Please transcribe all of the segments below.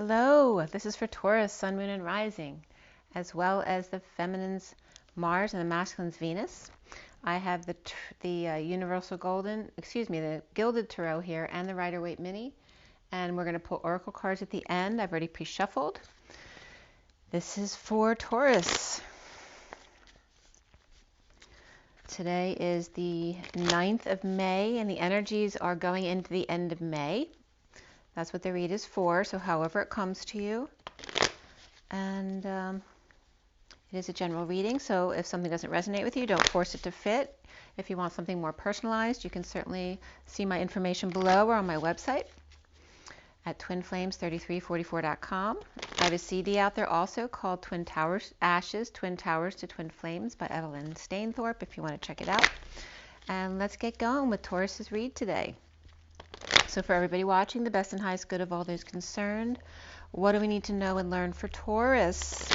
Hello, this is for Taurus, Sun, Moon, and Rising, as well as the feminine's Mars and the masculine's Venus. I have the Universal Golden, the Gilded Tarot here and the Rider-Waite Mini, and we're going to pull oracle cards at the end. I've already pre-shuffled. This is for Taurus. Today is the 9th of May, and the energies are going into the end of May. That's what the read is for, so however it comes to you. And it is a general reading, so if something doesn't resonate with you, don't force it to fit. If you want something more personalized, you can certainly see my information below or on my website at twinflames3344.com. I have a CD out there also called Twin Towers Ashes, Twin Towers to Twin Flames by Evelyn Stainthorpe if you want to check it out. And let's get going with Taurus's read today. So for everybody watching, the best and highest good of all those concerned. What do we need to know and learn for Taurus?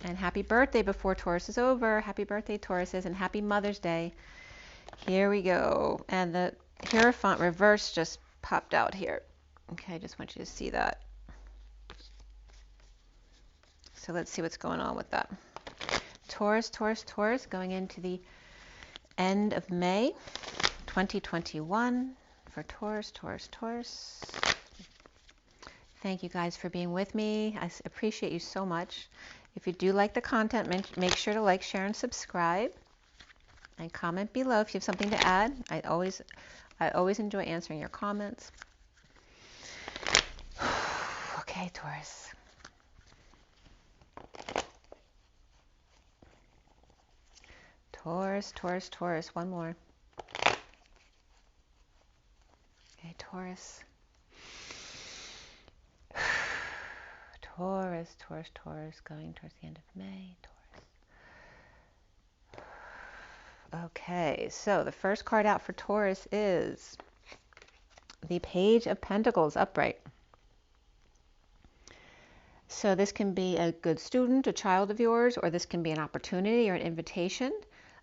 And happy birthday before Taurus is over. Happy birthday, Tauruses, and happy Mother's Day. Here we go. And the Hierophant reverse just popped out here. Okay, I just want you to see that. So let's see what's going on with that. Taurus, Taurus, Taurus, going into the end of May 2021. For Taurus, Taurus, Taurus. Thank you guys for being with me. I appreciate you so much. If you do like the content, make sure to like, share, and subscribe. And comment below if you have something to add. I always enjoy answering your comments. Okay, Taurus. Taurus, Taurus, Taurus. One more. Okay, Taurus. Taurus, Taurus, Taurus, going towards the end of May. Taurus. Okay, so the first card out for Taurus is the Page of Pentacles upright. So this can be a good student, a child of yours, or this can be an opportunity or an invitation,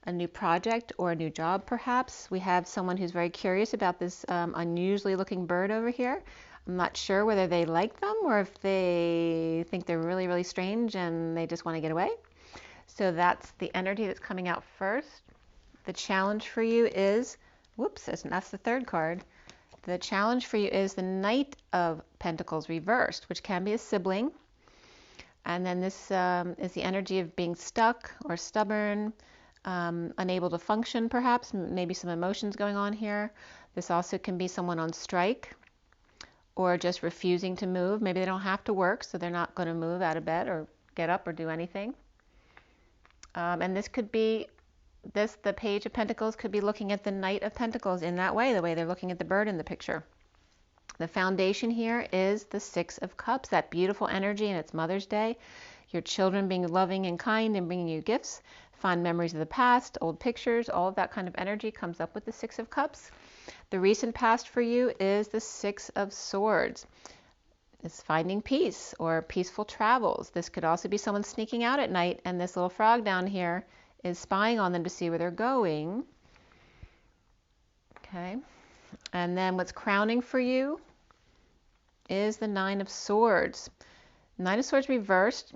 a new project or a new job perhaps. We have someone who's very curious about this unusually looking bird over here. I'm not sure whether they like them or if they think they're really, really strange and they just want to get away. So that's the energy that's coming out first. The challenge for you is, whoops, that's the third card. The challenge for you is the Knight of Pentacles reversed, which can be a sibling. And then this is the energy of being stuck or stubborn, unable to function perhaps, maybe some emotions going on here. This also can be someone on strike or just refusing to move. Maybe they don't have to work, so they're not going to move out of bed or get up or do anything. And this could be, the Page of Pentacles could be looking at the Knight of Pentacles in that way, the way they're looking at the bird in the picture. The foundation here is the Six of Cups, that beautiful energy, and it's Mother's Day. Your children being loving and kind and bringing you gifts, fond memories of the past, old pictures, all of that kind of energy comes up with the Six of Cups. The recent past for you is the Six of Swords. It's finding peace or peaceful travels. This could also be someone sneaking out at night, and this little frog down here is spying on them to see where they're going. Okay. And then what's crowning for you is the Nine of Swords. Nine of Swords reversed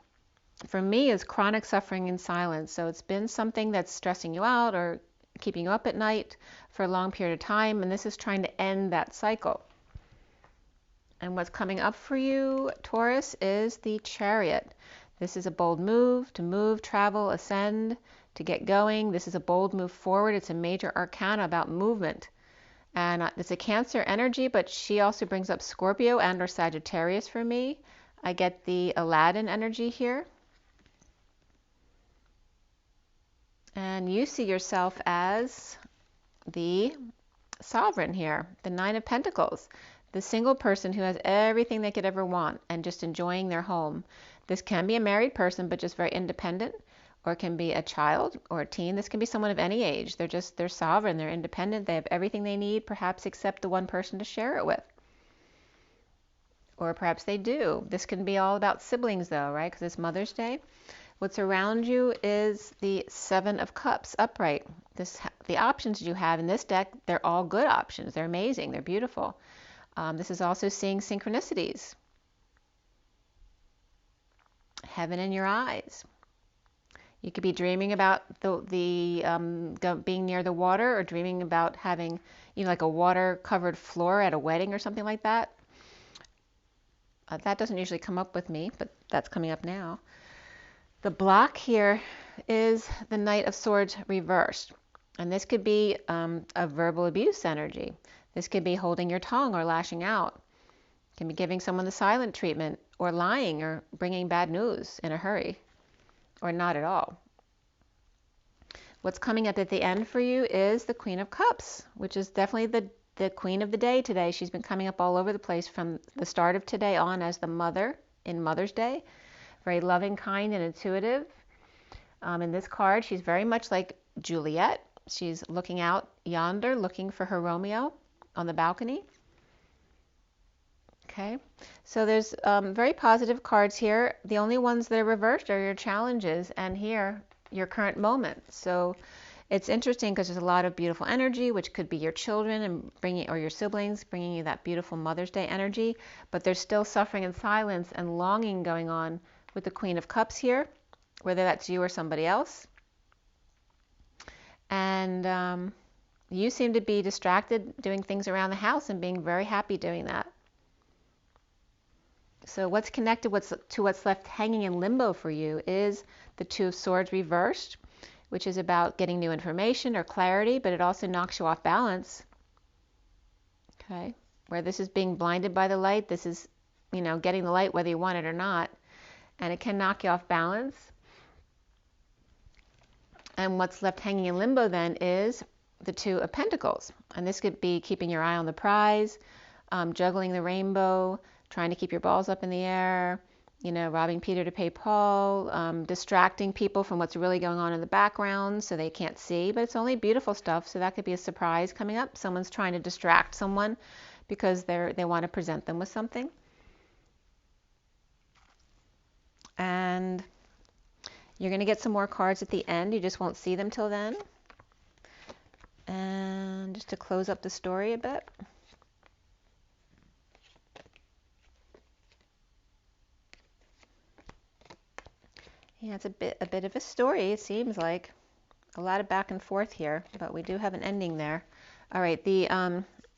for me is chronic suffering in silence. So it's been something that's stressing you out or keeping you up at night for a long period of time, and this is trying to end that cycle. And what's coming up for you, Taurus, is the Chariot. This is a bold move, to move, travel, ascend, to get going. This is a bold move forward. It's a major arcana about movement. And it's a Cancer energy, but she also brings up Scorpio and or Sagittarius for me. I get the Aladdin energy here. And you see yourself as the sovereign here, the Nine of Pentacles, the single person who has everything they could ever want and just enjoying their home. This can be a married person, but just very independent, or it can be a child or a teen. This can be someone of any age. They're sovereign, they're independent, they have everything they need, perhaps except the one person to share it with. Or perhaps they do. This can be all about siblings though, right? Because it's Mother's Day. What's around you is the Seven of Cups upright. The options you have in this deck, they're all good options. They're amazing. They're beautiful. This is also seeing synchronicities. heaven in your eyes. You could be dreaming about being near the water, or dreaming about having, like a water-covered floor at a wedding or something like that. That doesn't usually come up with me, but that's coming up now. The block here is the Knight of Swords reversed. And this could be a verbal abuse energy. This could be holding your tongue or lashing out. It can be giving someone the silent treatment, or lying, or bringing bad news in a hurry, or not at all. What's coming up at the end for you is the Queen of Cups, which is definitely the queen of the day today. She's been coming up all over the place from the start of today on as the mother in Mother's Day. Very loving, kind, and intuitive. In this card, she's very much like Juliet. She's looking out yonder, looking for her Romeo on the balcony. Okay, so there's very positive cards here. The only ones that are reversed are your challenges, and here, your current moment. So it's interesting because there's a lot of beautiful energy, which could be your children and or your siblings, bringing you that beautiful Mother's Day energy. But there's still suffering and silence and longing going on with the Queen of Cups here, whether that's you or somebody else. And you seem to be distracted doing things around the house and being very happy doing that. So what's connected to what's left hanging in limbo for you is the Two of Swords reversed, which is about getting new information or clarity, but it also knocks you off balance. Okay, where this is being blinded by the light, this is, getting the light whether you want it or not, and it can knock you off balance. And what's left hanging in limbo then is the Two of Pentacles. And this could be keeping your eye on the prize, juggling the rainbow, trying to keep your balls up in the air, robbing Peter to pay Paul, distracting people from what's really going on in the background so they can't see. But it's only beautiful stuff, so that could be a surprise coming up. Someone's trying to distract someone because they want to present them with something. And you're going to get some more cards at the end. You just won't see them till then. And just to close up the story a bit. Yeah, it's a bit of a story, it seems like. A lot of back and forth here, but we do have an ending there. All right, the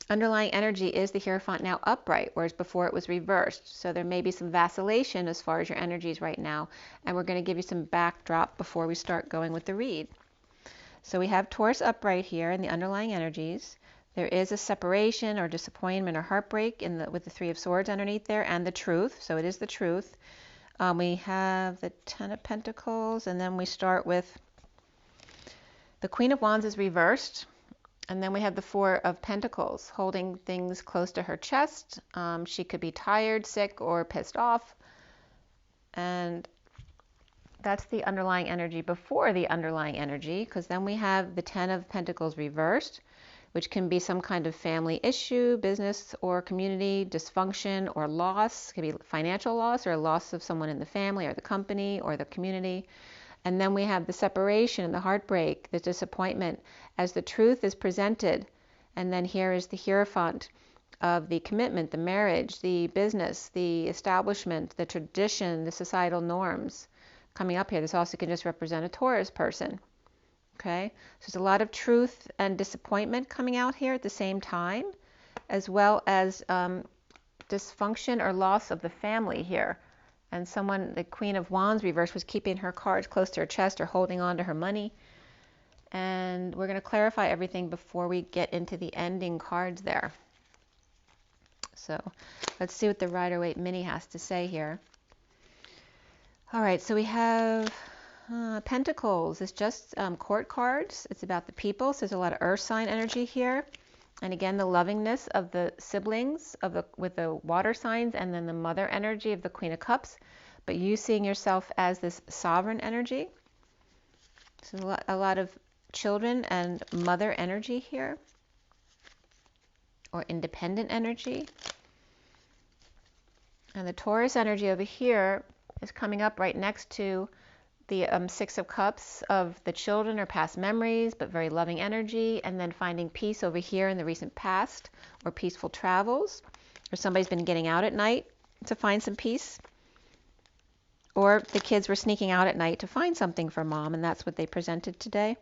underlying energy is the Hierophant now upright, whereas before it was reversed. So there may be some vacillation as far as your energies right now, and we're going to give you some backdrop before we start going with the read. So we have Taurus upright here in the underlying energies. There is a separation or disappointment or heartbreak with the Three of Swords underneath there, and the Truth. So it is the Truth. We have the Ten of Pentacles, and then we start with the Queen of Wands is reversed. And then we have the Four of Pentacles, holding things close to her chest. She could be tired, sick, or pissed off. And that's the underlying energy before the underlying energy, because then we have the Ten of Pentacles reversed, which can be some kind of family issue, business or community dysfunction or loss. It could be financial loss or a loss of someone in the family or the company or the community. And then we have the separation, the heartbreak, the disappointment as the Truth is presented. And then here is the Hierophant of the commitment, the marriage, the business, the establishment, the tradition, the societal norms coming up here. This also can just represent a Taurus person. Okay, so there's a lot of truth and disappointment coming out here at the same time, as well as dysfunction or loss of the family here. And someone, the Queen of Wands reversed, was keeping her cards close to her chest or holding on to her money. And we're going to clarify everything before we get into the ending cards there. So let's see what the Rider-Waite Mini has to say here. All right, so we have Pentacles. It's just court cards. It's about the people. So there's a lot of earth sign energy here. And again, the lovingness of the siblings with the water signs, and then the mother energy of the Queen of Cups. But you seeing yourself as this sovereign energy. So a lot of children and mother energy here. Or independent energy. And the Taurus energy over here is coming up right next to the Six of Cups of the children or past memories, but very loving energy, and then finding peace over here in the recent past, or peaceful travels, or somebody's been getting out at night to find some peace, Or the kids were sneaking out at night to find something for mom, and that's what they presented today.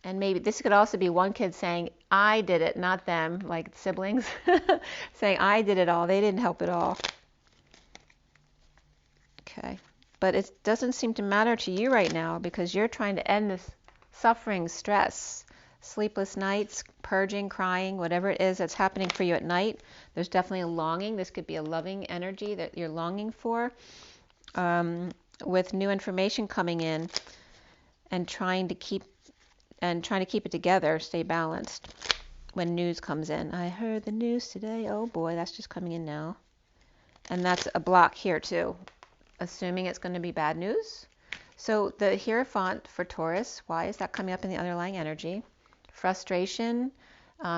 And maybe this could also be one kid saying, I did it, not them, like siblings, saying, I did it all. They didn't help at all. Okay. But it doesn't seem to matter to you right now because you're trying to end this suffering, stress, sleepless nights, purging, crying, whatever it is that's happening for you at night. There's definitely a longing. This could be a loving energy that you're longing for, with new information coming in and trying to keep it together, stay balanced when news comes in. I heard the news today. Oh boy, that's just coming in now. And that's a block here too, assuming it's going to be bad news. So the Hierophant for Taurus, why is that coming up in the underlying energy? Frustration.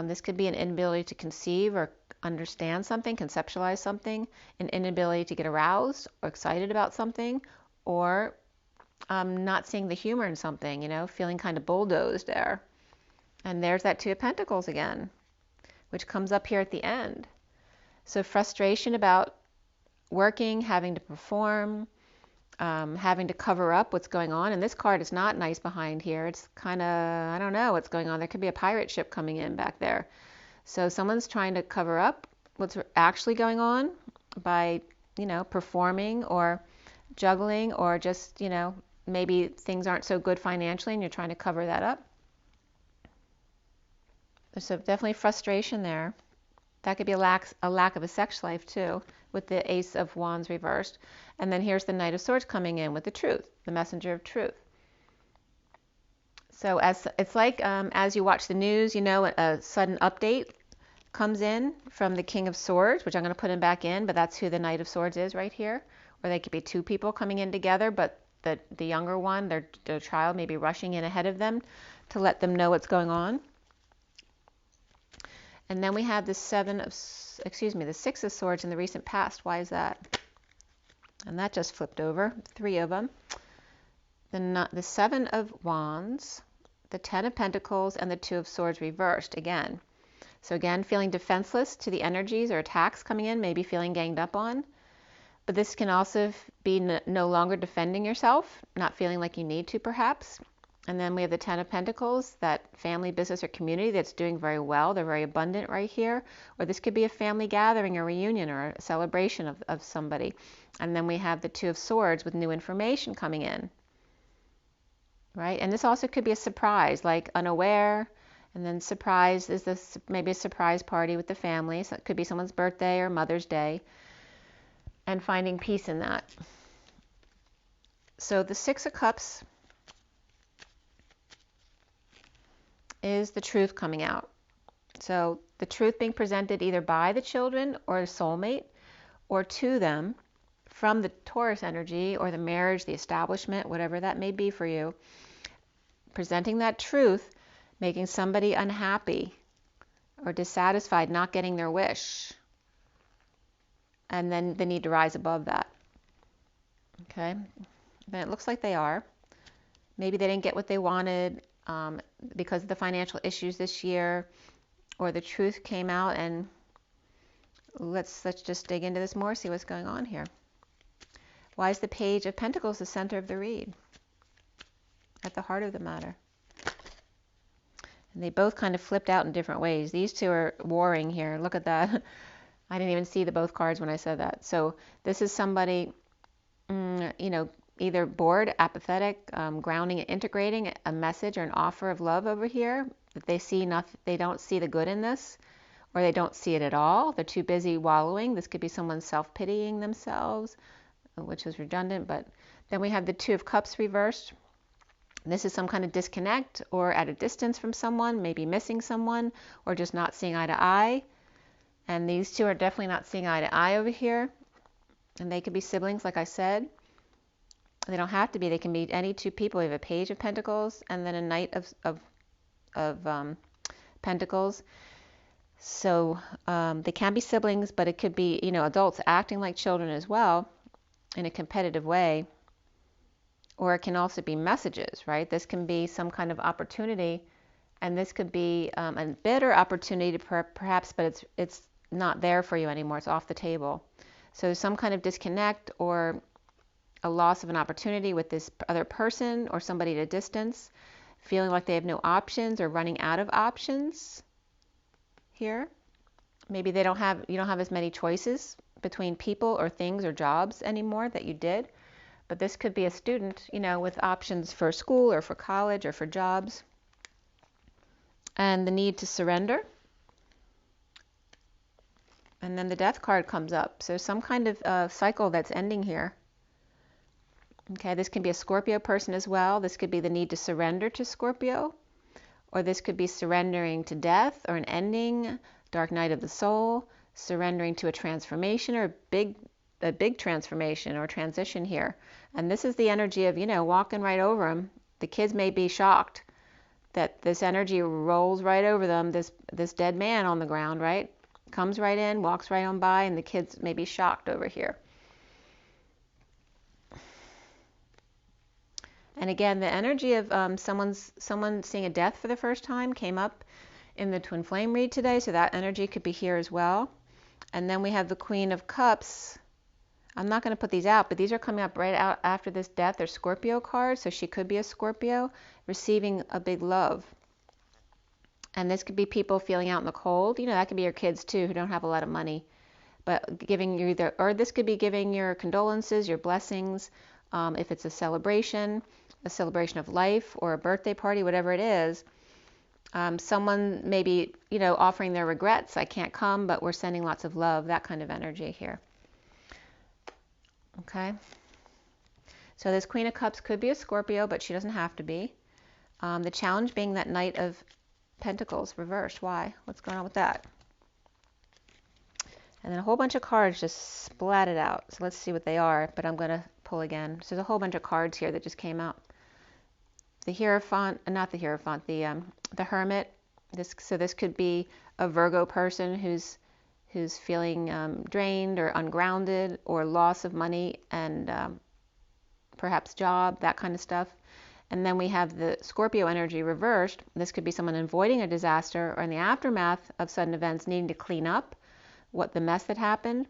This could be an inability to conceive or understand something, conceptualize something, an inability to get aroused or excited about something, or not seeing the humor in something, feeling kind of bulldozed there. And there's that Two of Pentacles again, which comes up here at the end. So frustration about working, having to perform, having to cover up what's going on. And this card is not nice behind here. It's kind of, I don't know what's going on. There could be a pirate ship coming in back there. So someone's trying to cover up what's actually going on by, performing or juggling, or just, maybe things aren't so good financially and you're trying to cover that up. There's definitely frustration there. That could be a lack of a sex life too, with the Ace of Wands reversed. And then here's the Knight of Swords coming in with the Truth, the messenger of truth. So it's like as you watch the news, a sudden update comes in from the King of Swords, which I'm going to put him back in, but that's who the Knight of Swords is right here. Or they could be two people coming in together, but the younger one, their child, may be rushing in ahead of them to let them know what's going on. And then we have the Six of Swords in the recent past. Why is that? And that just flipped over, 3 of them. The Seven of Wands, the Ten of Pentacles, and the Two of Swords reversed again. So again, feeling defenseless to the energies or attacks coming in, maybe feeling ganged up on. But this can also be no longer defending yourself, not feeling like you need to perhaps. And then we have the Ten of Pentacles, that family, business, or community that's doing very well. They're very abundant right here. Or this could be a family gathering, a reunion, or a celebration of somebody. And then we have the Two of Swords with new information coming in. Right? And this also could be a surprise, like unaware. And then surprise is this maybe a surprise party with the family. So it could be someone's birthday or Mother's Day. And finding peace in that. So the Six of Cups is the truth coming out. So the truth being presented either by the children or the soulmate, or to them from the Taurus energy or the marriage, the establishment, whatever that may be for you. Presenting that truth, making somebody unhappy or dissatisfied, not getting their wish. And then they need to rise above that. Okay? Then it looks like they are. Maybe they didn't get what they wanted because of the financial issues this year, or the truth came out. And let's just dig into this more, see what's going on here. Why is the Page of Pentacles the center of the read? At the heart of the matter. And they both kind of flipped out in different ways. These two are warring here. Look at that. I didn't even see the both cards when I said that. So this is somebody, either bored, apathetic, grounding and integrating a message or an offer of love over here. That they see nothing, they don't see the good in this, or they don't see it at all. They're too busy wallowing. This could be someone self-pitying themselves, which is redundant. But then we have the Two of Cups reversed. This is some kind of disconnect or at a distance from someone, maybe missing someone, or just not seeing eye to eye. And these two are definitely not seeing eye to eye over here. And they could be siblings, like I said. They don't have to be. They can be any two people. We have a Page of Pentacles and then a Knight of Pentacles. So they can be siblings, but it could be, adults acting like children as well in a competitive way. Or it can also be messages, right? This can be some kind of opportunity, and this could be a better opportunity to perhaps, but it's not there for you anymore. It's off the table. So some kind of disconnect or a loss of an opportunity with this other person or somebody at a distance, feeling like they have no options or running out of options here. Maybe you don't have as many choices between people or things or jobs anymore that you did. But this could be a student, with options for school or for college or for jobs. And the need to surrender. And then the Death card comes up. So some kind of cycle that's ending here. Okay, this can be a Scorpio person as well. This could be the need to surrender to Scorpio. Or this could be surrendering to death or an ending, dark night of the soul, surrendering to a transformation or a big transformation or transition here. And this is the energy of, walking right over them. The kids may be shocked that this energy rolls right over them, this dead man on the ground, right? Comes right in, walks right on by, and the kids may be shocked over here. And again, the energy of someone seeing a death for the first time came up in the Twin Flame read today, so that energy could be here as well. And then we have the Queen of Cups. I'm not going to put these out, but these are coming up right out after this Death or Scorpio card, so she could be a Scorpio receiving a big love. And this could be people feeling out in the cold. That could be your kids too who don't have a lot of money, but giving you or this could be giving your condolences, your blessings, if it's a celebration of life or a birthday party, whatever it is. Someone maybe, offering their regrets. I can't come, but we're sending lots of love, that kind of energy here. Okay. So this Queen of Cups could be a Scorpio, but she doesn't have to be. The challenge being that Knight of Pentacles reversed. Why? What's going on with that? And then a whole bunch of cards just splatted out. So let's see what they are, but I'm going to pull again. So there's a whole bunch of cards here that just came out. The Hierophant, not the Hierophant, the Hermit. This could be a Virgo person who's feeling drained or ungrounded or loss of money and perhaps job, that kind of stuff. And then we have the Scorpio energy reversed. This could be someone avoiding a disaster or in the aftermath of sudden events needing to clean up what the mess that happened.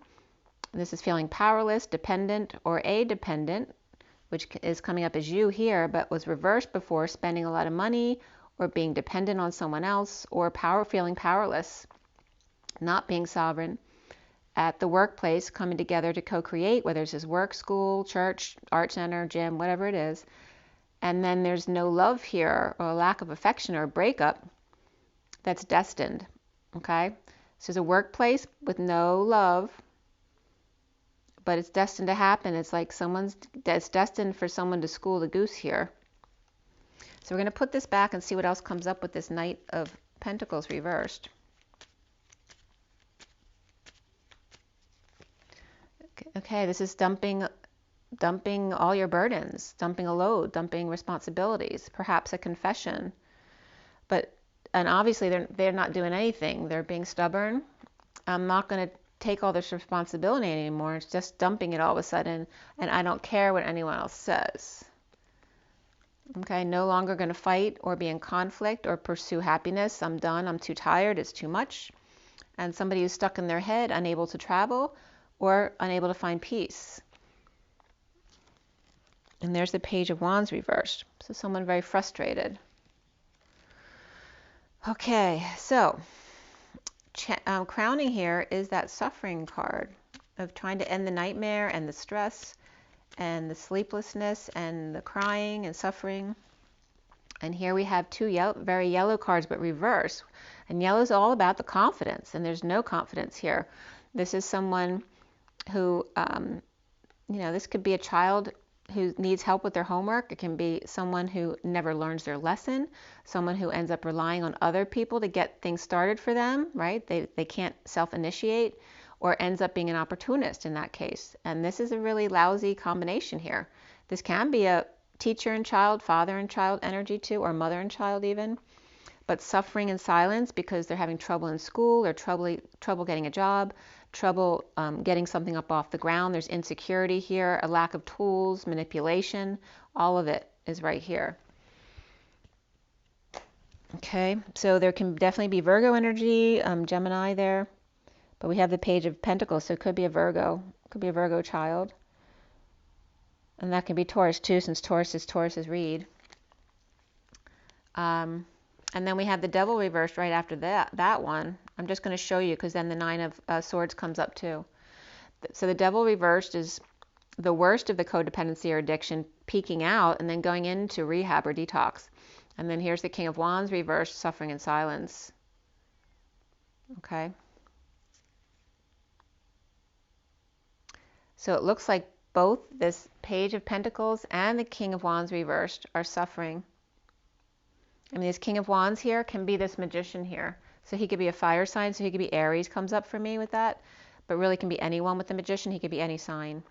This is feeling powerless, dependent, or a-dependent, which is coming up as you here, but was reversed before, spending a lot of money or being dependent on someone else or feeling powerless, not being sovereign. At the workplace, coming together to co-create, whether it's work, school, church, art center, gym, whatever it is. And then there's no love here or a lack of affection or a breakup that's destined. Okay? So there's a workplace with no love, but it's destined to happen. It's like it's destined for someone to school the goose here. So we're going to put this back and see what else comes up with this Knight of Pentacles reversed. Okay, this is dumping all your burdens, dumping a load, dumping responsibilities, perhaps a confession. And obviously they're not doing anything. They're being stubborn. I'm not going to take all this responsibility anymore. It's just dumping it all of a sudden, and I don't care what anyone else says. Okay, no longer going to fight or be in conflict or pursue happiness. I'm done. I'm too tired. It's too much. And somebody who's stuck in their head, unable to travel or unable to find peace. And there's the Page of Wands reversed. So someone very frustrated. Okay, so crowning here is that Suffering card of trying to end the nightmare and the stress and the sleeplessness and the crying and suffering. And here we have two very yellow cards, but reverse. And yellow is all about the confidence, and there's no confidence here. This is someone who, this could be a child who needs help with their homework. It can be someone who never learns their lesson, someone who ends up relying on other people to get things started for them, right? They can't self-initiate, or ends up being an opportunist in that case. And this is a really lousy combination here. This can be a teacher and child, father and child energy too, or mother and child even. But suffering in silence because they're having trouble in school or trouble getting a job, trouble getting something up off the ground. There's insecurity here, a lack of tools, manipulation. All of it is right here. Okay, so there can definitely be Virgo energy, Gemini there. But we have the Page of Pentacles, so it could be a Virgo. Could be a Virgo child. And that can be Taurus too, since Taurus's read. And then we have the Devil reversed right after that one. I'm just going to show you because then the Nine of Swords comes up too. So the Devil reversed is the worst of the codependency or addiction, peaking out and then going into rehab or detox. And then here's the King of Wands reversed, suffering in silence. Okay. So it looks like both this Page of Pentacles and the King of Wands reversed are suffering. I mean, this King of Wands here can be this Magician here. So he could be a fire sign, so he could be Aries, comes up for me with that. But really can be anyone with the Magician. He could be any sign.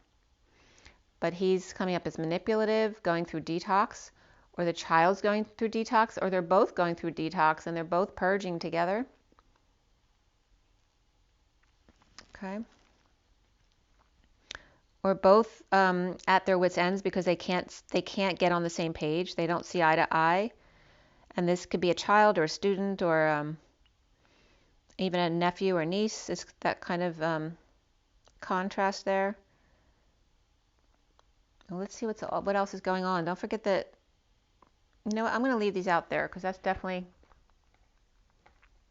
But he's coming up as manipulative, going through detox, or the child's going through detox, or they're both going through detox and they're both purging together. Okay. Or both at their wits' ends because they can't get on the same page. They don't see eye to eye. And this could be a child or a student or even a nephew or niece. It's that kind of contrast there. Well, let's see what else is going on. Don't forget that, you know what, I'm going to leave these out there because that's definitely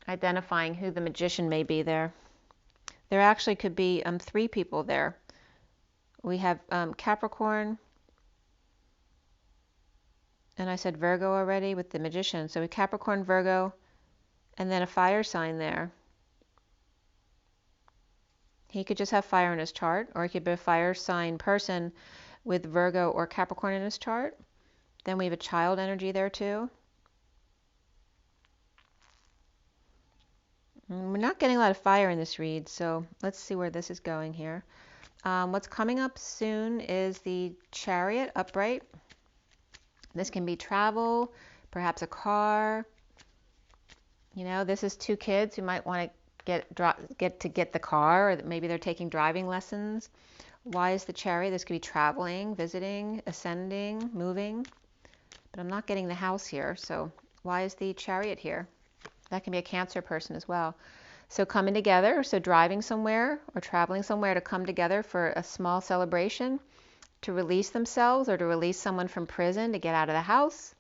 identifying who the Magician may be there. There actually could be 3 people there. We have Capricorn, and I said Virgo already with the Magician. So we Capricorn, Virgo, and then a fire sign there. He could just have fire in his chart, or he could be a fire sign person with Virgo or Capricorn in his chart. Then we have a child energy there too. We're not getting a lot of fire in this read, so let's see where this is going here. What's coming up soon is the Chariot upright. This can be travel, perhaps a car. You know, this is 2 kids who might want to get the car, or maybe they're taking driving lessons. Why is the Chariot? This could be traveling, visiting, ascending, moving. But I'm not getting the house here, so why is the Chariot here? That can be a Cancer person as well. So coming together, so driving somewhere or traveling somewhere to come together for a small celebration, to release themselves or to release someone from prison to get out of the house.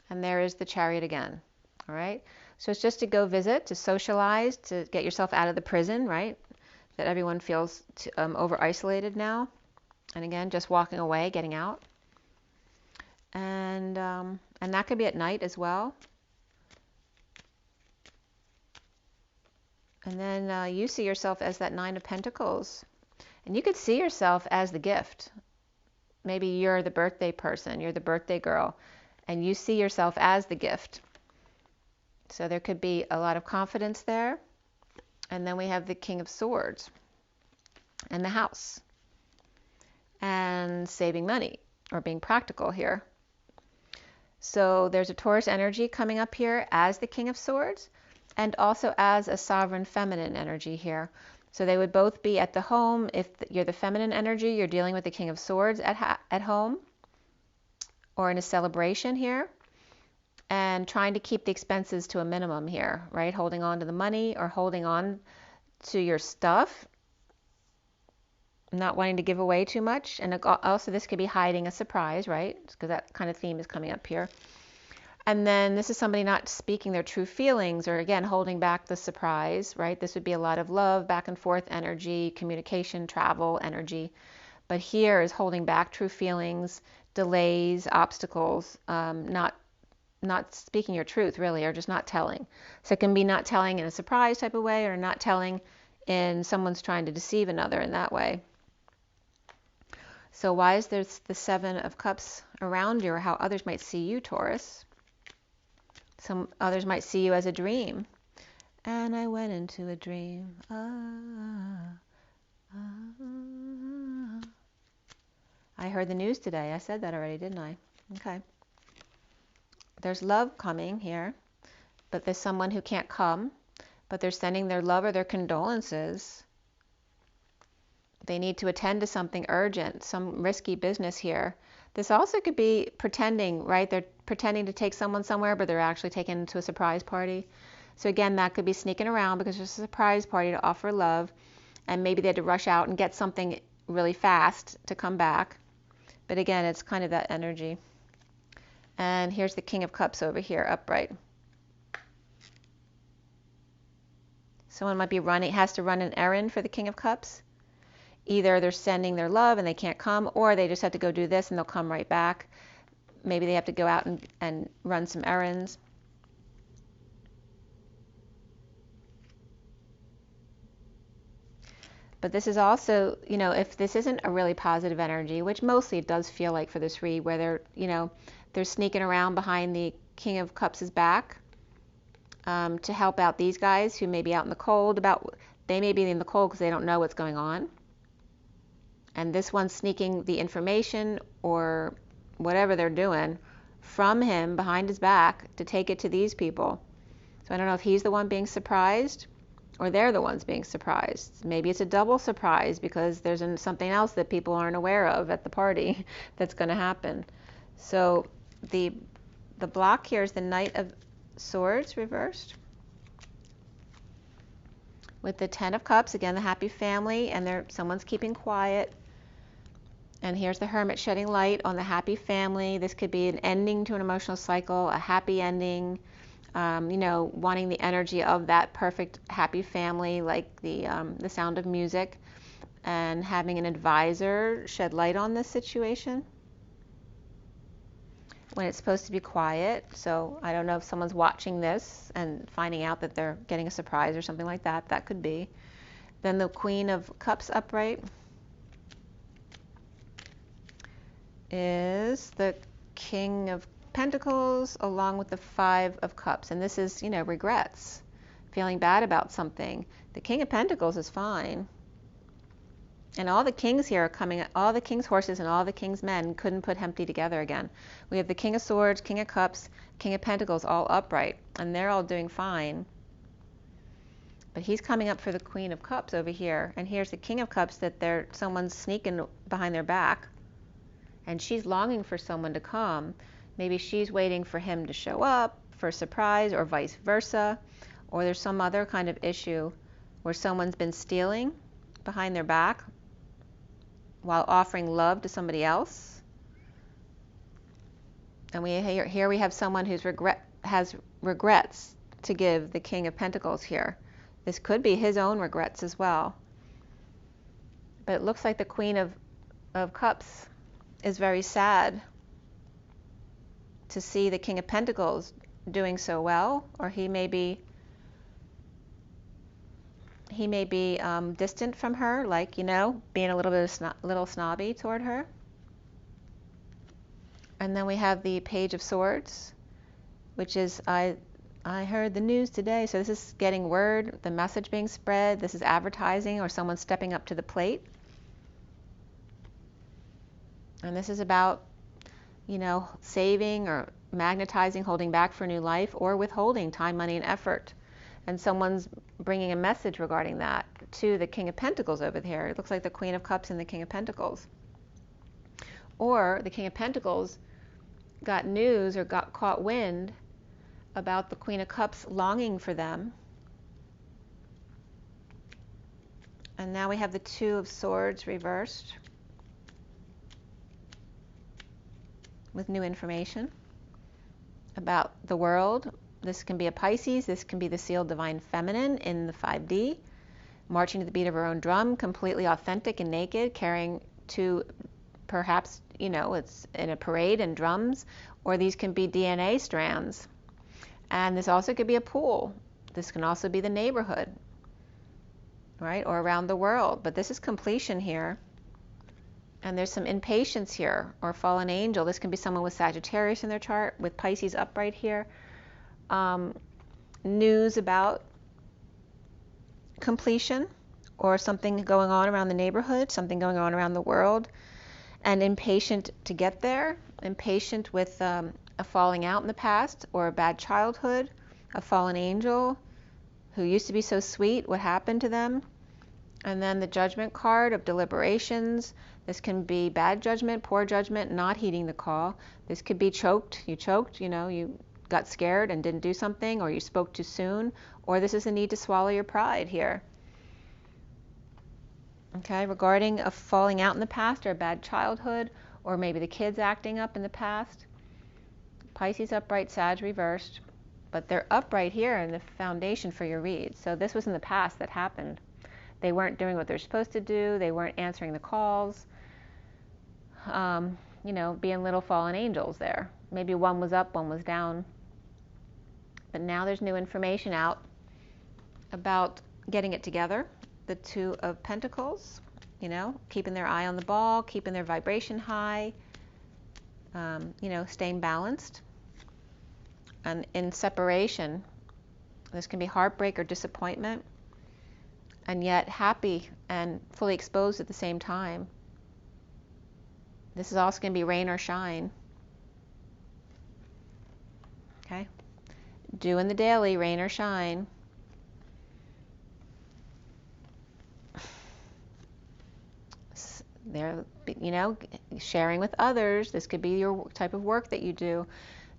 And there is the Chariot again. All right. So it's just to go visit, to socialize, to get yourself out of the prison, right? That everyone feels over isolated now. And again, just walking away, getting out. And that could be at night as well. And then you see yourself as that 9 of Pentacles. And you could see yourself as the gift. Maybe you're the birthday person, you're the birthday girl, and you see yourself as the gift. So there could be a lot of confidence there. And then we have the King of Swords and the house. And saving money or being practical here. So there's a Taurus energy coming up here as the King of Swords, and also as a sovereign feminine energy here. So they would both be at the home. If you're the feminine energy, you're dealing with the King of Swords at home or in a celebration here, and trying to keep the expenses to a minimum here, right? Holding on to the money or holding on to your stuff, not wanting to give away too much. And also this could be hiding a surprise, right? Because that kind of theme is coming up here. And then this is somebody not speaking their true feelings, or again, holding back the surprise, right? This would be a lot of love, back and forth energy, communication, travel energy. But here is holding back true feelings, delays, obstacles, not speaking your truth really, or just not telling. So it can be not telling in a surprise type of way, or not telling in someone's trying to deceive another in that way. So why is there the 7 of Cups around you, or how others might see you, Taurus? Some others might see you as a dream. And I went into a dream. I heard the news today. I said that already, didn't I? Okay. There's love coming here, but there's someone who can't come, but they're sending their love or their condolences. They need to attend to something urgent, some risky business here. This also could be pretending, right? They're pretending to take someone somewhere, but they're actually taken to a surprise party. So again, that could be sneaking around because there's a surprise party to offer love, and maybe they had to rush out and get something really fast to come back. But again, it's kind of that energy. And here's the King of Cups over here, upright. Someone might be has to run an errand for the King of Cups. Either they're sending their love and they can't come, or they just have to go do this and they'll come right back. Maybe they have to go out and run some errands. But this is also, if this isn't a really positive energy, which mostly it does feel like for this read, where they're sneaking around behind the King of Cups' back to help out these guys who may be out in the cold. They may be in the cold because they don't know what's going on. And this one's sneaking the information or whatever they're doing from him behind his back to take it to these people. So I don't know if he's the one being surprised or they're the ones being surprised. Maybe it's a double surprise because there's something else that people aren't aware of at the party that's going to happen. So the block here is the Knight of Swords reversed with the Ten of Cups, again the happy family, and someone's keeping quiet. And here's the Hermit shedding light on the happy family. This could be an ending to an emotional cycle, a happy ending, wanting the energy of that perfect happy family, like the Sound of Music, and having an advisor shed light on this situation when it's supposed to be quiet. So I don't know if someone's watching this and finding out that they're getting a surprise or something like that. That could be. Then the Queen of Cups upright is the King of Pentacles along with the Five of Cups. And this is, regrets, feeling bad about something. The King of Pentacles is fine. And all the kings here are coming, all the king's horses and all the king's men couldn't put empty together again. We have the King of Swords, King of Cups, King of Pentacles all upright, and they're all doing fine. But he's coming up for the Queen of Cups over here. And here's the King of Cups that someone's sneaking behind their back. And she's longing for someone to come. Maybe she's waiting for him to show up for a surprise or vice versa. Or there's some other kind of issue where someone's been stealing behind their back while offering love to somebody else. And here we have someone who's has regrets to give the King of Pentacles here. This could be his own regrets as well. But it looks like the Queen of Cups is very sad to see the King of Pentacles doing so well, or he may be distant from her, like, being a little bit little snobby toward her. And then we have the Page of Swords, which is I heard the news today. So this is getting word, the message being spread. This is advertising or someone stepping up to the plate. And this is about, saving or magnetizing, holding back for new life, or withholding time, money, and effort. And someone's bringing a message regarding that to the King of Pentacles over here. It looks like the Queen of Cups and the King of Pentacles. Or the King of Pentacles got news or got caught wind about the Queen of Cups longing for them. And now we have the Two of Swords reversed with new information about the world. This can be a Pisces, this can be the sealed divine feminine in the 5D, marching to the beat of her own drum, completely authentic and naked, carrying to perhaps, it's in a parade and drums, or these can be DNA strands. And this also could be a pool. This can also be the neighborhood, right, or around the world. But this is completion here. And there's some impatience here, or fallen angel. This can be someone with Sagittarius in their chart, with Pisces upright here. News about completion, or something going on around the neighborhood, something going on around the world, and impatient to get there, impatient with a falling out in the past, or a bad childhood, a fallen angel who used to be so sweet, what happened to them. And then the Judgment card of deliberations. This can be bad judgment, poor judgment, not heeding the call. This could be choked, you got scared and didn't do something, or you spoke too soon, or this is a need to swallow your pride here. Okay, regarding a falling out in the past or a bad childhood, or maybe the kids acting up in the past. Pisces upright, Sag reversed, but they're upright here in the foundation for your read. So this was in the past that happened. They weren't doing what they're supposed to do. They weren't answering the calls. You know, being little fallen angels there. Maybe one was up, one was down. But now there's new information out about getting it together. The Two of Pentacles, you know, keeping their eye on the ball, keeping their vibration high, you know, staying balanced. And in separation, this can be heartbreak or disappointment, and yet happy and fully exposed at the same time. This is also going to be rain or shine. Okay? Doing the daily, rain or shine. They're, you know, sharing with others. This could be your type of work that you do.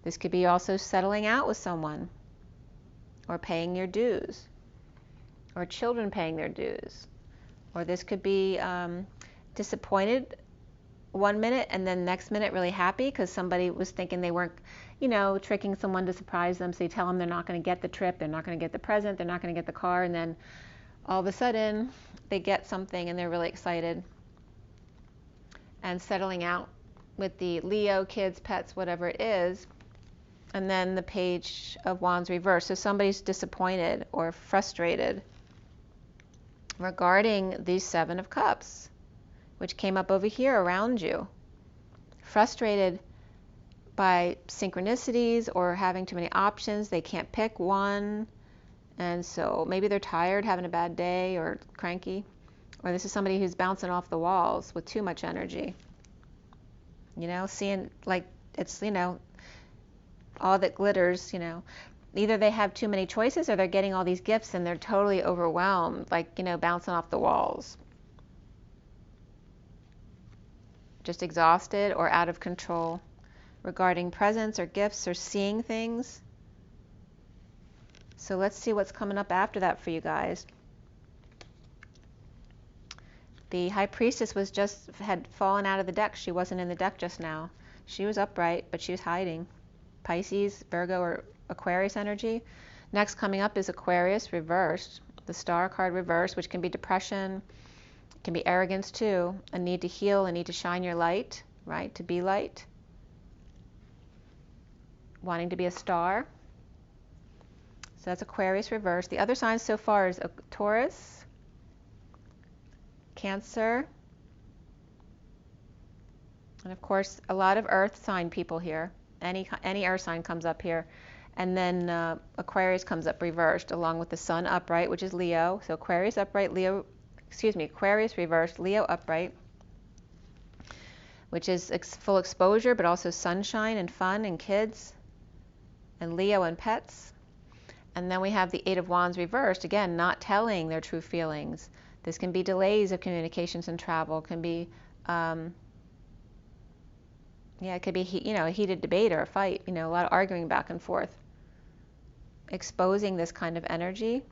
This could be also settling out with someone, or paying your dues, or children paying their dues. Or this could be disappointed one minute and then next minute really happy because somebody was thinking they weren't, you know, tricking someone to surprise them. So you tell them they're not going to get the trip, they're not going to get the present, they're not going to get the car, and then all of a sudden they get something and they're really excited. And settling out with the Leo, kids, pets, whatever it is. And then the Page of Wands reversed. So somebody's disappointed or frustrated regarding the Seven of Cups, which came up over here around you. Frustrated by synchronicities or having too many options. They can't pick one. And so maybe they're tired, having a bad day, or cranky. Or this is somebody who's bouncing off the walls with too much energy. You know, seeing like it's, you know, all that glitters, you know. Either they have too many choices or they're getting all these gifts and they're totally overwhelmed, like, you know, bouncing off the walls. Just exhausted or out of control regarding presents or gifts or seeing things. So let's see what's coming up after that for you guys. The High Priestess had fallen out of the deck. She wasn't in the deck just now. She was upright, but she was hiding. Pisces, Virgo, or Aquarius energy. Next coming up is Aquarius reversed. The Star card reversed, which can be depression. It can be arrogance too. A need to heal, a need to shine your light, right? To be light. Wanting to be a star. So that's Aquarius reversed. The other signs so far is Taurus, Cancer, and of course a lot of earth sign people here. Any earth sign comes up here. And then Aquarius comes up reversed along with the Sun upright, which is Leo. So Aquarius upright, Aquarius reversed, Leo upright, which is full exposure but also sunshine and fun and kids, and Leo and pets. And then we have the Eight of Wands reversed, again, not telling their true feelings. This can be delays of communications and travel. It can be, it could be, you know, a heated debate or a fight. You know, a lot of arguing back and forth. Exposing this kind of energy.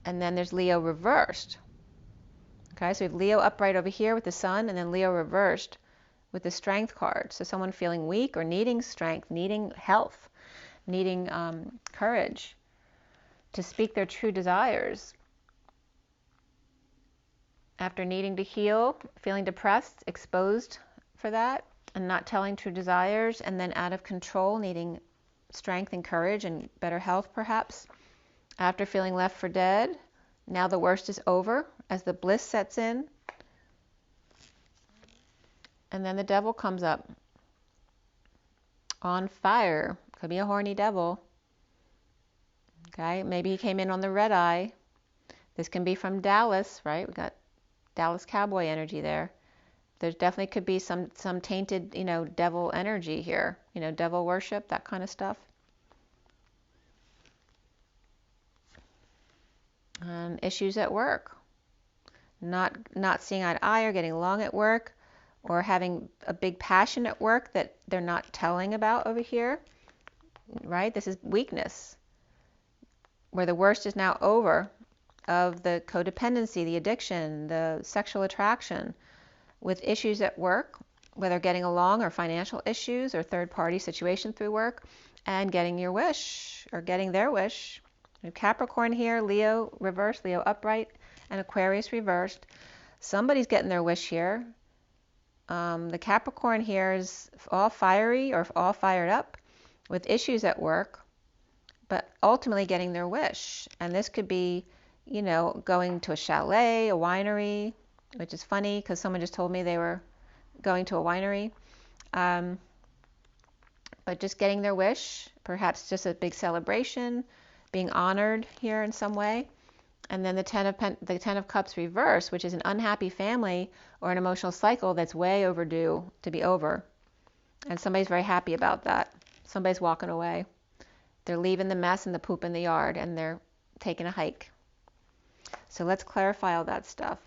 And then there's Leo reversed. Okay, so we have Leo upright over here with the Sun, and then Leo reversed with the Strength card. So someone feeling weak or needing strength, needing health, needing courage to speak their true desires. After needing to heal, feeling depressed, exposed for that, and not telling true desires, and then out of control, needing strength and courage and better health perhaps. After feeling left for dead, now the worst is over as the bliss sets in. And then the Devil comes up. On fire. Could be a horny devil. Okay, maybe he came in on the red eye. This can be from Dallas, right? We got Dallas cowboy energy there. There definitely could be some tainted, you know, devil energy here. You know, devil worship, that kind of stuff. Issues at work. Not seeing eye to eye or getting along at work, or having a big passion at work that they're not telling about over here. Right? This is weakness. Where the worst is now over of the codependency, the addiction, the sexual attraction, with issues at work, whether getting along or financial issues or third-party situation through work, and getting your wish or getting their wish. Capricorn here, Leo reversed, Leo upright, and Aquarius reversed. Somebody's getting their wish here. The Capricorn here is all fiery or all fired up with issues at work, but ultimately getting their wish. And this could be, you know, going to a chalet, a winery, which is funny because someone just told me they were going to a winery. But just getting their wish, perhaps just a big celebration, being honored here in some way. And then the Ten of Cups reverse, which is an unhappy family or an emotional cycle that's way overdue to be over. And somebody's very happy about that. Somebody's walking away. They're leaving the mess and the poop in the yard, and they're taking a hike. So let's clarify all that stuff.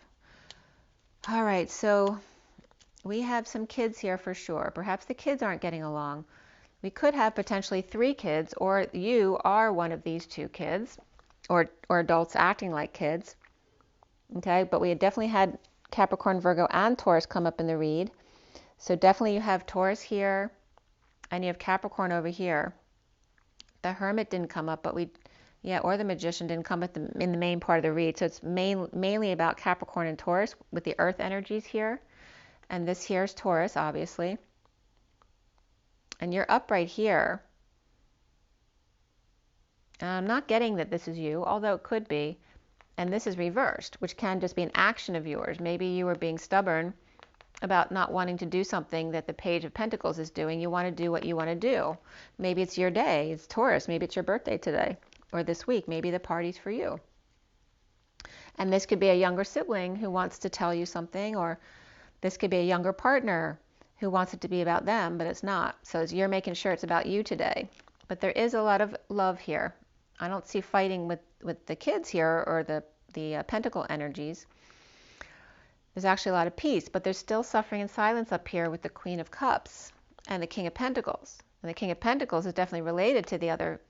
All right, so we have some kids here for sure. Perhaps the kids aren't getting along. We could have potentially 3 kids, or you are one of these 2 kids, or adults acting like kids. Okay, but we had definitely had Capricorn, Virgo, and Taurus come up in the read. So definitely you have Taurus here, and you have Capricorn over here. The Hermit didn't come up, but or the Magician didn't come up in the main part of the read. So it's mainly about Capricorn and Taurus with the Earth energies here. And this here is Taurus, obviously. And you're upright here. And I'm not getting that this is you, although it could be. And this is reversed, which can just be an action of yours. Maybe you were being stubborn about not wanting to do something that the Page of Pentacles is doing. You want to do what you want to do. Maybe it's your day. It's Taurus. Maybe it's your birthday today or this week. Maybe the party's for you. And this could be a younger sibling who wants to tell you something, or this could be a younger partner who wants it to be about them, but it's not. So you're making sure it's about you today. But there is a lot of love here. I don't see fighting with the kids here or the pentacle energies. There's actually a lot of peace, but there's still suffering and silence up here with the Queen of Cups and the King of Pentacles. And the King of Pentacles is definitely related to the other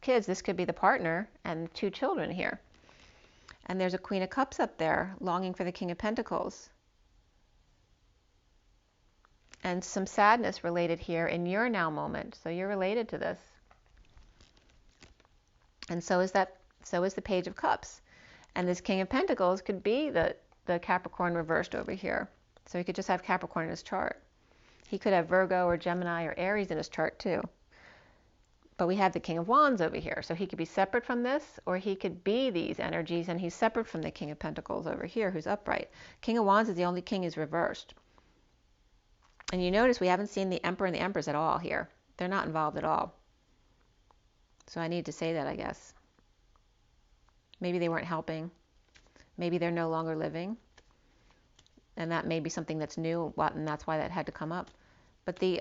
kids. This could be the partner and 2 children here. And there's a Queen of Cups up there longing for the King of Pentacles. And some sadness related here in your now moment. So you're related to this. And so is the Page of Cups. And this King of Pentacles could be the Capricorn reversed over here. So he could just have Capricorn in his chart. He could have Virgo or Gemini or Aries in his chart too. But we have the King of Wands over here. So he could be separate from this, or he could be these energies and he's separate from the King of Pentacles over here who's upright. King of Wands is the only king who's reversed. And you notice we haven't seen the Emperor and the Empress at all here. They're not involved at all. So I need to say that, I guess. Maybe they weren't helping. Maybe they're no longer living. And that may be something that's new, and that's why that had to come up. But the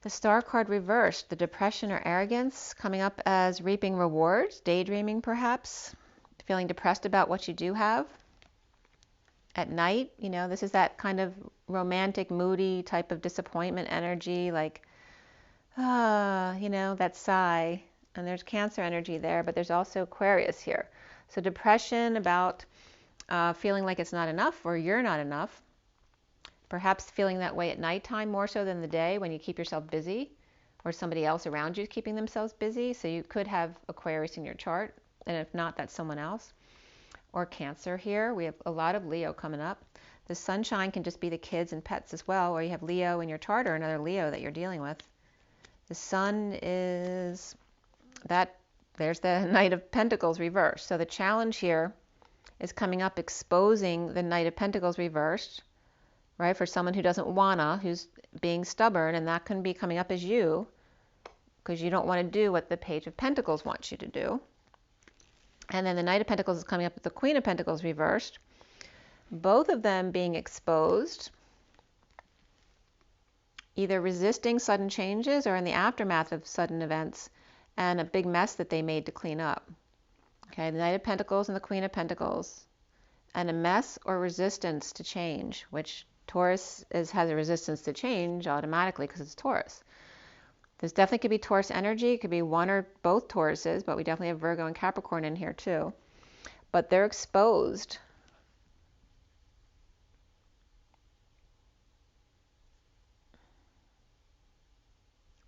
Star card reversed, the depression or arrogance coming up as reaping rewards, daydreaming perhaps, feeling depressed about what you do have. At night, you know, this is that kind of romantic, moody type of disappointment energy, like, you know, that sigh. And there's Cancer energy there, but there's also Aquarius here. So depression about feeling like it's not enough or you're not enough. Perhaps feeling that way at nighttime more so than the day when you keep yourself busy, or somebody else around you is keeping themselves busy. So you could have Aquarius in your chart, and if not, that's someone else. Or Cancer here. We have a lot of Leo coming up. The sunshine can just be the kids and pets as well, or you have Leo in your chart or another Leo that you're dealing with. The Sun is that, there's the Knight of Pentacles reversed. So the challenge here is coming up exposing the Knight of Pentacles reversed, right? For someone who doesn't wanna, who's being stubborn, and that can be coming up as you, because you don't want to do what the Page of Pentacles wants you to do. And then the Knight of Pentacles is coming up with the Queen of Pentacles reversed. Both of them being exposed, either resisting sudden changes or in the aftermath of sudden events and a big mess that they made to clean up. Okay, the Knight of Pentacles and the Queen of Pentacles. And a mess or resistance to change, which Taurus has a resistance to change automatically because it's Taurus. This definitely could be Taurus energy. It could be one or both Tauruses, but we definitely have Virgo and Capricorn in here too. But they're exposed.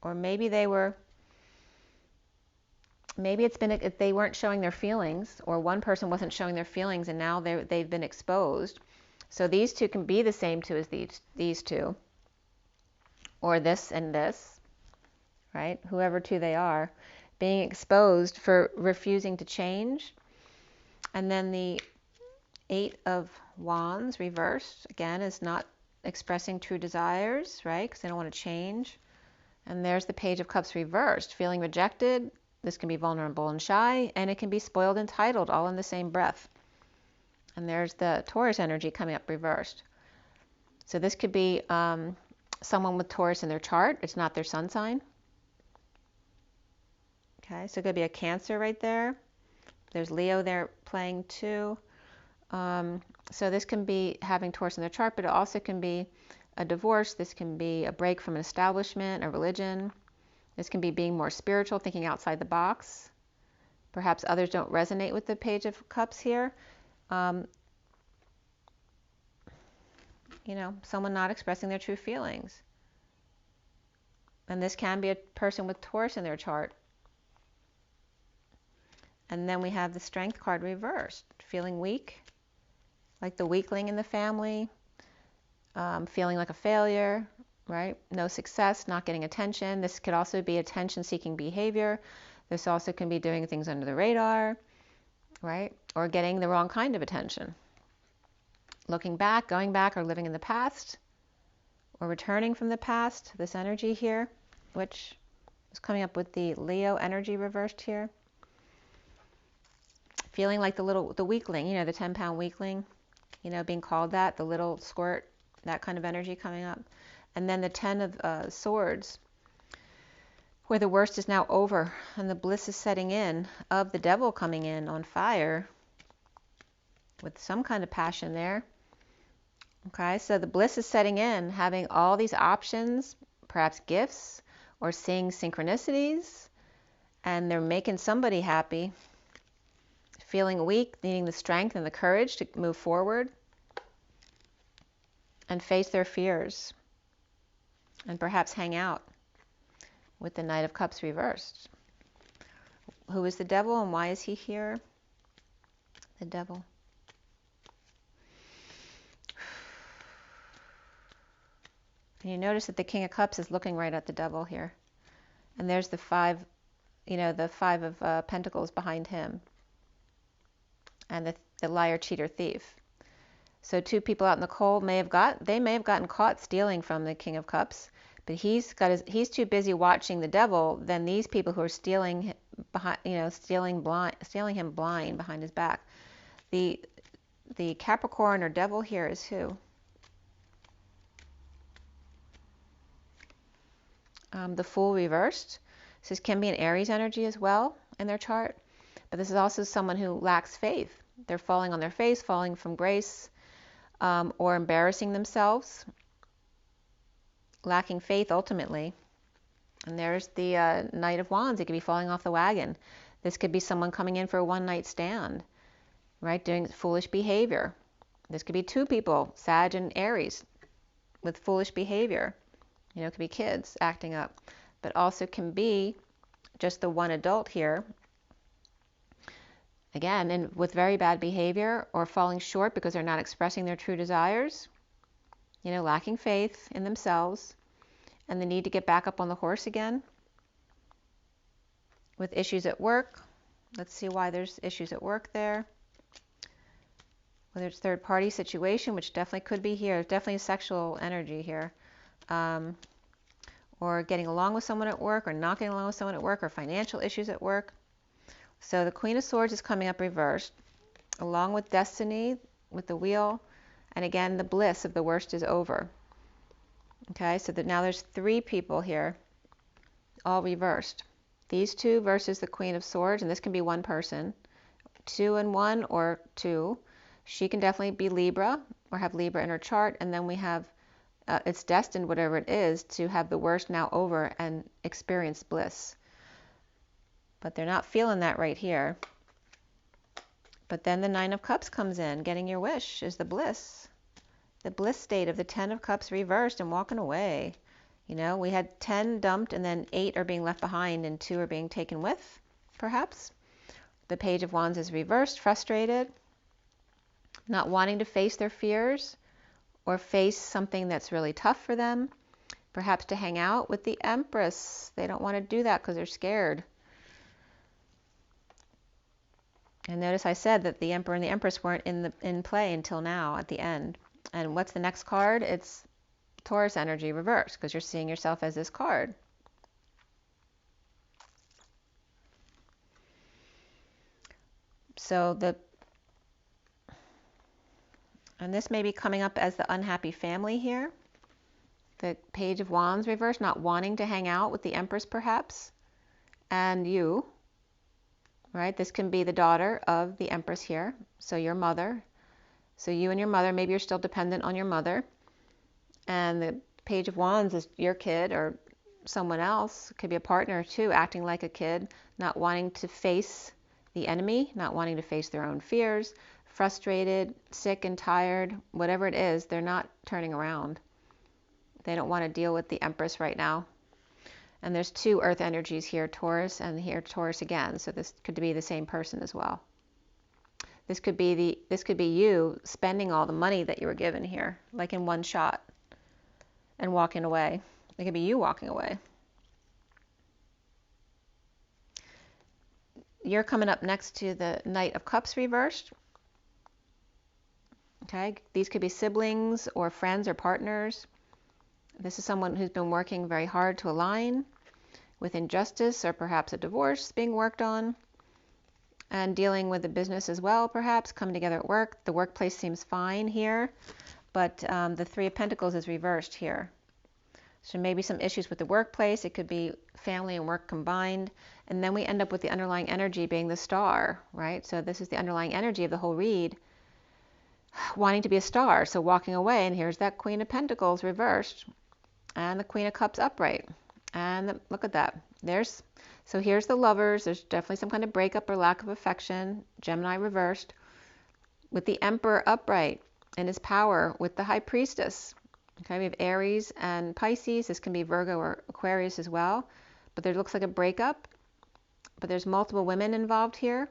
Or maybe they were, maybe it's been, they weren't showing their feelings, or one person wasn't showing their feelings and now they've been exposed. So these two can be the same two as these two, or this and this, right? Whoever two they are, being exposed for refusing to change. And then the Eight of Wands reversed, again, is not expressing true desires, right? Because they don't want to change. And there's the Page of Cups reversed, feeling rejected. This can be vulnerable and shy, and it can be spoiled and entitled, all in the same breath. And there's the Taurus energy coming up reversed. So this could be someone with Taurus in their chart. It's not their sun sign. Okay, so it could be a Cancer right there. There's Leo there playing too. So this can be having Taurus in their chart, but it also can be a divorce. This can be a break from an establishment, a religion. This can be being more spiritual, thinking outside the box. Perhaps others don't resonate with the Page of Cups here. You know, someone not expressing their true feelings. And this can be a person with Taurus in their chart. And then we have the Strength card reversed, feeling weak, like the weakling in the family, feeling like a failure, right? No success, not getting attention. This could also be attention-seeking behavior. This also can be doing things under the radar, right? Or getting the wrong kind of attention. Looking back, going back, or living in the past, or returning from the past. This energy here, which is coming up with the Leo energy reversed here. Feeling like the weakling, you know, the 10-pound weakling, you know, being called that, the little squirt, that kind of energy coming up. And then the 10 of Swords, where the worst is now over and the bliss is setting in, of the Devil coming in on fire with some kind of passion there. Okay, so the bliss is setting in, having all these options, perhaps gifts, or seeing synchronicities, and they're making somebody happy. Feeling weak, needing the strength and the courage to move forward and face their fears, and perhaps hang out with the Knight of Cups reversed. Who is the Devil and why is he here? The Devil. And you notice that the King of Cups is looking right at the Devil here. And there's the five, you know, the Five of Pentacles behind him. And the liar, cheater, thief. So two people out in the cold may have gotten caught stealing from the King of Cups, but he's too busy watching the Devil than these people who are stealing behind, you know, stealing him blind behind his back. The Capricorn or Devil here is who? The Fool reversed. This can be an Aries energy as well in their chart, but this is also someone who lacks faith. They're falling on their face, falling from grace, or embarrassing themselves, lacking faith ultimately. And there's the Knight of Wands. It could be falling off the wagon. This could be someone coming in for a one-night stand, right, doing foolish behavior. This could be two people, Sag and Aries, with foolish behavior. You know, it could be kids acting up, but also can be just the one adult here, again, and with very bad behavior or falling short because they're not expressing their true desires, you know, lacking faith in themselves, and the need to get back up on the horse again. With issues at work, let's see why there's issues at work there. Whether it's third-party situation, which definitely could be here, definitely a sexual energy here. Or getting along with someone at work, or not getting along with someone at work, or financial issues at work. So the Queen of Swords is coming up reversed, along with Destiny, with the Wheel, and again, the bliss of the worst is over. Okay, so that now there's three people here, all reversed. These two versus the Queen of Swords, and this can be one person, 2 and 1 or 2. She can definitely be Libra, or have Libra in her chart, and then we have it's destined, whatever it is, to have the worst now over and experience bliss. But they're not feeling that right here. But then the Nine of Cups comes in. Getting your wish is the bliss. The bliss state of the Ten of Cups reversed and walking away. You know, we had 10 dumped and then 8 are being left behind and 2 are being taken with, perhaps. The Page of Wands is reversed, frustrated, not wanting to face their fears or face something that's really tough for them. Perhaps to hang out with the Empress. They don't want to do that because they're scared. And notice I said that the Emperor and the Empress weren't in play until now at the end. And what's the next card? It's Taurus energy reversed, because you're seeing yourself as this card. So and this may be coming up as the unhappy family here. The Page of Wands reversed, not wanting to hang out with the Empress perhaps. And you, right? This can be the daughter of the Empress here. So your mother. So you and your mother, maybe you're still dependent on your mother. And the Page of Wands is your kid or someone else. It could be a partner too, acting like a kid, not wanting to face the enemy, not wanting to face their own fears, frustrated, sick and tired, whatever it is, they're not turning around. They don't want to deal with the Empress right now. And there's 2 earth energies here, Taurus, and here Taurus again. So this could be the same person as well. This could be you spending all the money that you were given here, like in one shot, and walking away. It could be you walking away. You're coming up next to the Knight of Cups reversed. Okay, these could be siblings or friends or partners. This is someone who's been working very hard to align with injustice or perhaps a divorce being worked on, and dealing with the business as well, perhaps coming together at work. The workplace seems fine here, but the Three of Pentacles is reversed here. So maybe some issues with the workplace. It could be family and work combined. And then we end up with the underlying energy being the Star, right? So this is the underlying energy of the whole read. Wanting to be a star, so walking away. And here's that Queen of Pentacles reversed. And the Queen of Cups upright. And look at that. So here's the Lovers. There's definitely some kind of breakup or lack of affection. Gemini reversed. With the Emperor upright in his power with the High Priestess. Okay, we have Aries and Pisces. This can be Virgo or Aquarius as well. But there looks like a breakup. But there's multiple women involved here.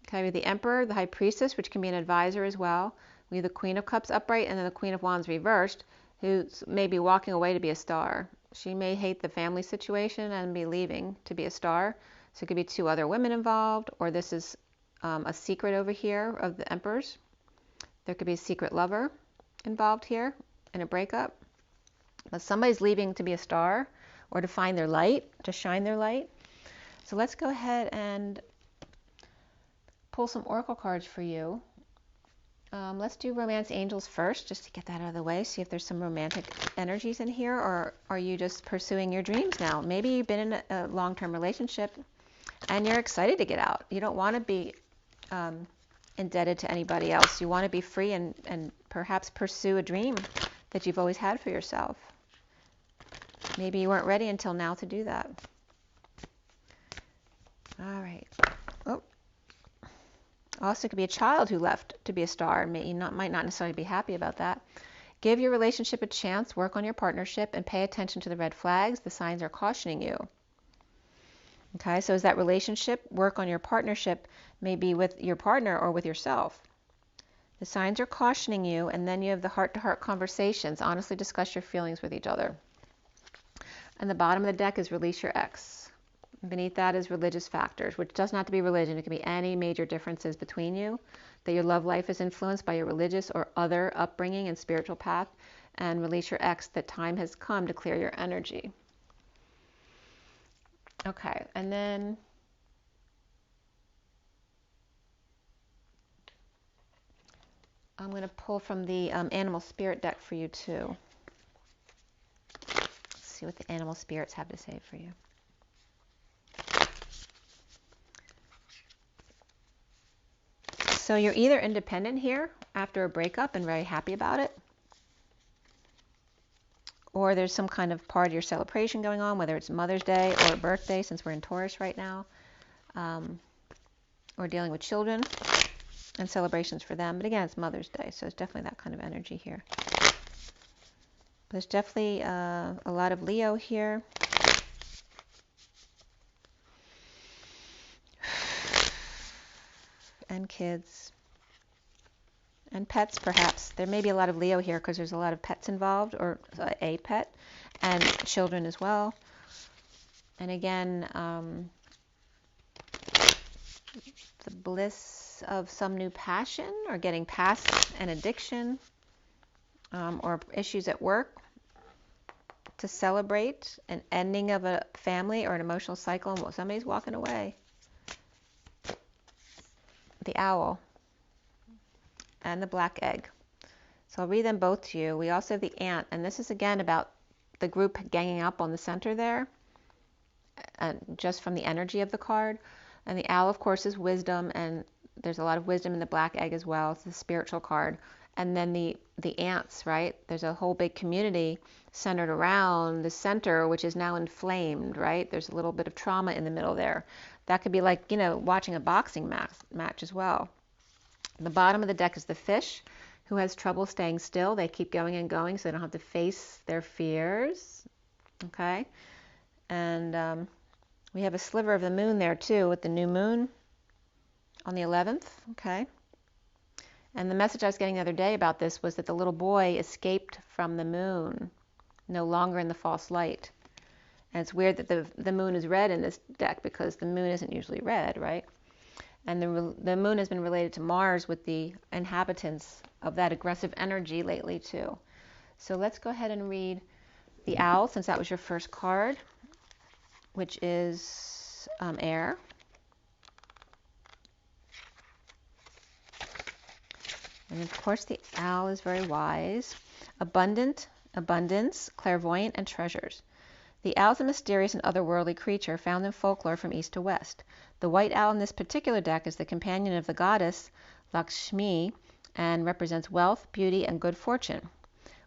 Okay, we have the Emperor, the High Priestess, which can be an advisor as well. We have the Queen of Cups upright and then the Queen of Wands reversed, who's maybe walking away to be a star. She may hate the family situation and be leaving to be a star. So it could be 2 other women involved, or this is a secret over here of the Emperors. There could be a secret lover involved here in a breakup. But somebody's leaving to be a star or to find their light, to shine their light. So let's go ahead and pull some oracle cards for you. Let's do Romance Angels first, just to get that out of the way. See if there's some romantic energies in here, or are you just pursuing your dreams now? Maybe you've been in a long-term relationship and you're excited to get out. You don't want to be indebted to anybody else. You want to be free and perhaps pursue a dream that you've always had for yourself. Maybe you weren't ready until now to do that. All right. Oh. Also, it could be a child who left to be a star. Might not necessarily be happy about that. Give your relationship a chance, work on your partnership, and pay attention to the red flags. The signs are cautioning you. Okay, so is that relationship, work on your partnership, maybe with your partner or with yourself. The signs are cautioning you, and then you have the heart-to-heart conversations. Honestly discuss your feelings with each other. And the bottom of the deck is release your ex. Beneath that is religious factors, which doesn't have to be religion. It can be any major differences between you, that your love life is influenced by your religious or other upbringing and spiritual path, and release your ex, that time has come to clear your energy. Okay, and then I'm going to pull from the Animal Spirit deck for you too. Let's see what the animal spirits have to say for you. So you're either independent here after a breakup and very happy about it, or there's some kind of party or celebration going on, whether it's Mother's Day or a birthday, since we're in Taurus right now, or dealing with children and celebrations for them. But again, it's Mother's Day, so it's definitely that kind of energy here. There's definitely a lot of Leo here. And kids. And pets, perhaps. There may be a lot of Leo here because there's a lot of pets involved, or a pet, and children as well. And again, the bliss of some new passion, or getting past an addiction, or issues at work, to celebrate an ending of a family or an emotional cycle, and somebody's walking away. The owl and the black egg. So I'll read them both to you. We also have the ant, and this is again about the group ganging up on the center there, just from the energy of the card. And the owl, of course, is wisdom, and there's a lot of wisdom in the black egg as well. It's the spiritual card. And then the ants, right? There's a whole big community centered around the center, which is now inflamed, right? There's a little bit of trauma in the middle there. That could be like, watching a boxing match as well. The bottom of the deck is the fish, who has trouble staying still. They keep going and going, so they don't have to face their fears. Okay? And we have a sliver of the moon there, too, with the new moon on the 11th. Okay? And the message I was getting the other day about this was that the little boy escaped from the moon, no longer in the false light. And it's weird that the moon is red in this deck, because the moon isn't usually red, right? And the moon has been related to Mars with the inhabitants of that aggressive energy lately, too. So let's go ahead and read the owl, since that was your first card, which is air. And of course, the owl is very wise. Abundance, clairvoyant, and treasures. The owl is a mysterious and otherworldly creature found in folklore from east to west. The white owl in this particular deck is the companion of the goddess Lakshmi and represents wealth, beauty, and good fortune.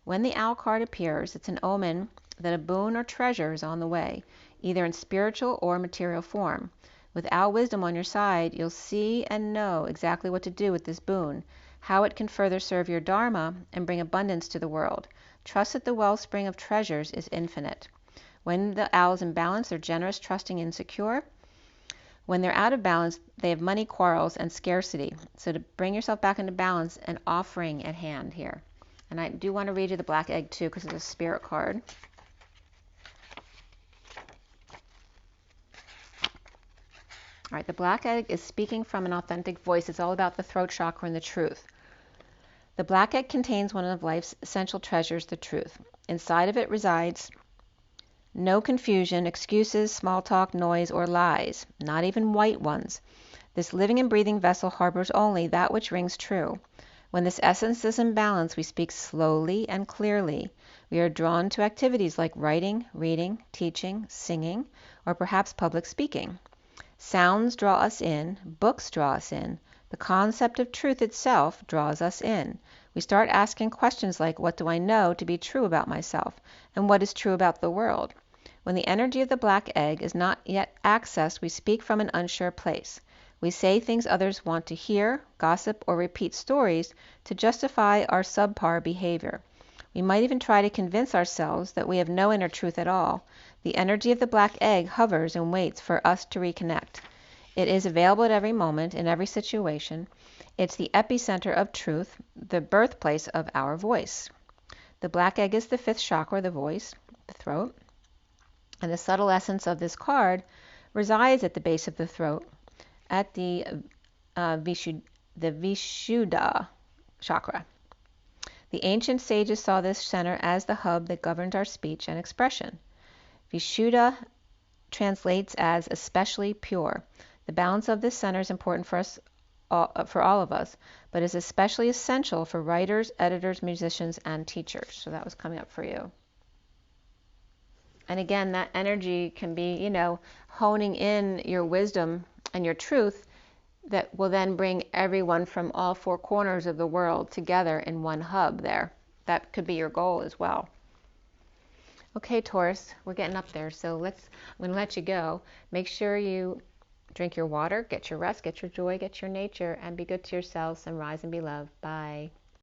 When the owl card appears, it's an omen that a boon or treasure is on the way, either in spiritual or material form. With owl wisdom on your side, you'll see and know exactly what to do with this boon, how it can further serve your dharma and bring abundance to the world. Trust that the wellspring of treasures is infinite. When the owl is in balance, they're generous, trusting, and secure. When they're out of balance, they have money quarrels and scarcity. So to bring yourself back into balance, an offering at hand here. And I do want to read you the black egg too, because it's a spirit card. All right, the black egg is speaking from an authentic voice. It's all about the throat chakra and the truth. The black egg contains one of life's essential treasures, the truth. Inside of it resides no confusion, excuses, small talk, noise, or lies, not even white ones. This living and breathing vessel harbors only that which rings true. When this essence is in balance, we speak slowly and clearly. We are drawn to activities like writing, reading, teaching, singing, or perhaps public speaking. Sounds draw us in, books draw us in. The concept of truth itself draws us in. We start asking questions like, what do I know to be true about myself? And what is true about the world? When the energy of the black egg is not yet accessed, we speak from an unsure place. We say things others want to hear, gossip, or repeat stories to justify our subpar behavior. We might even try to convince ourselves that we have no inner truth at all. The energy of the black egg hovers and waits for us to reconnect. It is available at every moment, in every situation. It's the epicenter of truth, the birthplace of our voice. The black egg is the fifth chakra, the voice, the throat. And the subtle essence of this card resides at the base of the throat, at the Vishuddha chakra. The ancient sages saw this center as the hub that governed our speech and expression. Vishuddha translates as especially pure. The balance of this center is important for all of us, but is especially essential for writers, editors, musicians, and teachers. So that was coming up for you. And again, that energy can be, honing in your wisdom and your truth that will then bring everyone from all four corners of the world together in one hub there. That could be your goal as well. Okay, Taurus, we're getting up there, so I'm going to let you go. Make sure you drink your water, get your rest, get your joy, get your nature, and be good to yourselves and rise and be loved. Bye.